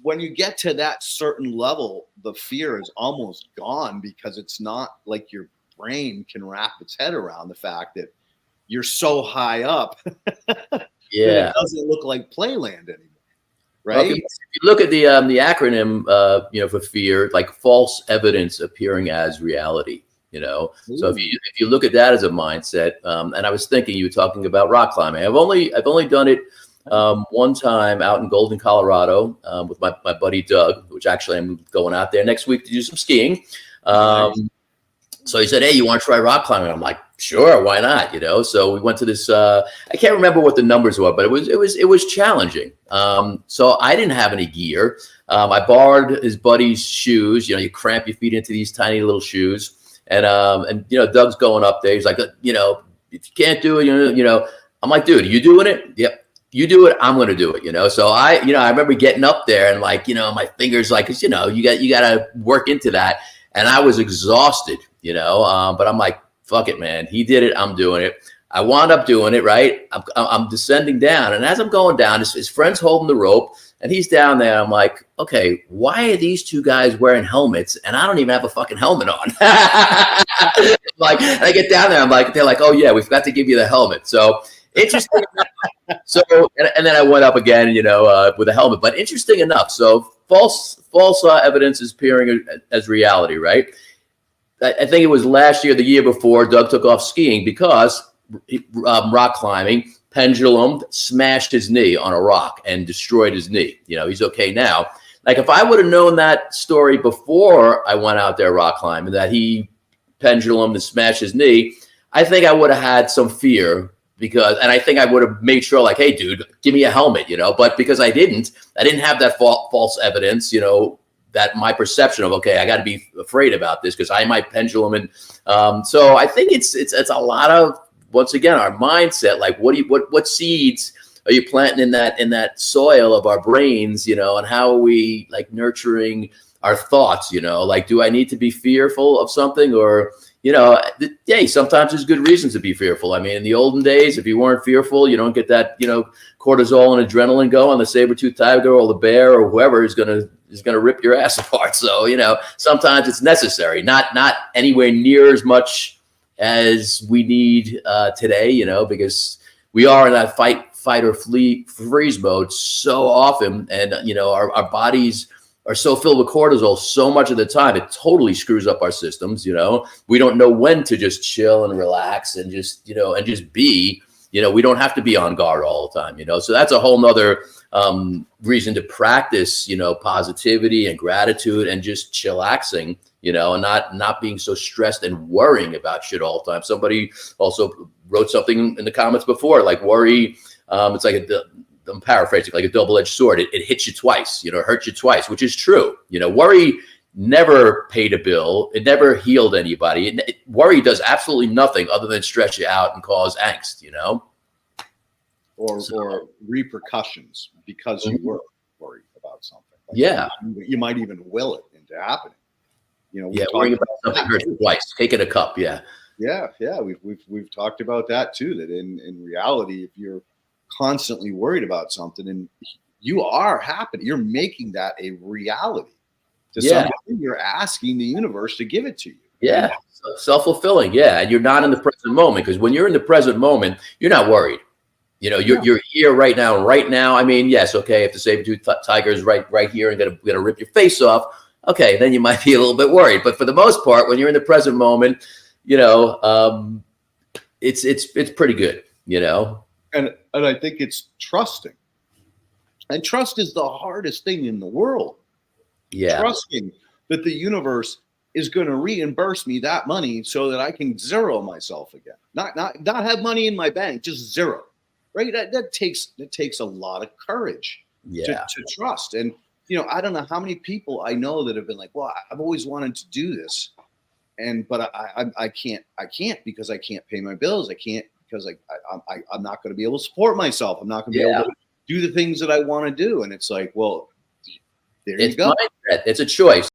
when you get to that certain level, the fear is almost gone because it's not like your brain can wrap its head around the fact that you're so high up that it doesn't look like playland anymore. Right. Well, if you look at the acronym, for fear, like false evidence appearing as reality, So if you look at that as a mindset, and I was thinking you were talking about rock climbing. I've only done it one time out in Golden, Colorado, with my buddy Doug, which actually I'm going out there next week to do some skiing. So he said, "Hey, you want to try rock climbing?" I'm like, "Sure, why not?" So we went to this. I can't remember what the numbers were, but it was challenging. So I didn't have any gear. I borrowed his buddy's shoes. You cramp your feet into these tiny little shoes, and Doug's going up there. He's like, if you can't do it, I'm like, "Dude, are you doing it?" "Yep." "You do it, I'm going to do it." So I remember getting up there and my fingers, cause you got to work into that. And I was exhausted, but I'm like, fuck it, man. He did it. I'm doing it. I wound up doing it. Right. I'm descending down. And as I'm going down, his friend's holding the rope and he's down there. I'm like, okay, why are these two guys wearing helmets? And I don't even have a fucking helmet on. And I get down there. They're like, "Oh yeah, we forgot to give you the helmet." So interesting. So, and then I went up again, with a helmet, but interesting enough. So false evidence is appearing as reality, right? I think it was last year, the year before, Doug took off skiing because rock climbing, pendulum smashed his knee on a rock and destroyed his knee. He's okay now. If I would have known that story before I went out there rock climbing, that he pendulum and smashed his knee, I think I would have had some fear. And I think I would have made sure, "Hey, dude, give me a helmet," but because I didn't have that false evidence, that my perception of, okay, I got to be afraid about this because I might pendulum. And so I think it's a lot of, once again, our mindset, what seeds are you planting in that soil of our brains, and how are we nurturing our thoughts, do I need to be fearful of something or, sometimes there's good reasons to be fearful. I mean, in the olden days, if you weren't fearful, you don't get that, cortisol and adrenaline go on the saber-toothed tiger or the bear or whoever is going to rip your ass apart. So, sometimes it's necessary, not anywhere near as much as we need today, because we are in that fight or freeze mode so often. And, our bodies are so filled with cortisol so much of the time, it totally screws up our systems. We don't know when to just chill and relax and just be, we don't have to be on guard all the time, so that's a whole nother reason to practice, positivity and gratitude and just chillaxing, and not being so stressed and worrying about shit all the time. Somebody also wrote something in the comments before, worry. It's I'm paraphrasing, like a double-edged sword. It hits you twice, it hurts you twice, which is true. Worry never paid a bill. It never healed anybody. Worry does absolutely nothing other than stress you out and cause angst, Or repercussions because you were worried about something. You might even will it into happening. Worrying about something hurts you twice. Taking a cup, yeah. We've talked about that too. That in reality, if you're constantly worried about something and you are happy, you're making that a reality to something. You're asking the universe to give it to you. Self-fulfilling. And you're not in the present moment, because when you're in the present moment, you're not worried. You're here right now. I mean, yes, okay, if the saber-toothed tiger is right here and gonna rip your face off, okay, then you might be a little bit worried. But for the most part, when you're in the present moment, it's pretty good, And I think it's trusting. And trust is the hardest thing in the world. Trusting that the universe is going to reimburse me that money so that I can zero myself again. Not have money in my bank, just zero. Right? That takes a lot of courage to trust. And I don't know how many people I know that have been like, "Well, I've always wanted to do this, but I can't because I can't pay my bills. I can't because I'm not going to be able to support myself. I'm not going to be able to do the things that I want to do." And it's like, well, there you go. It's a choice.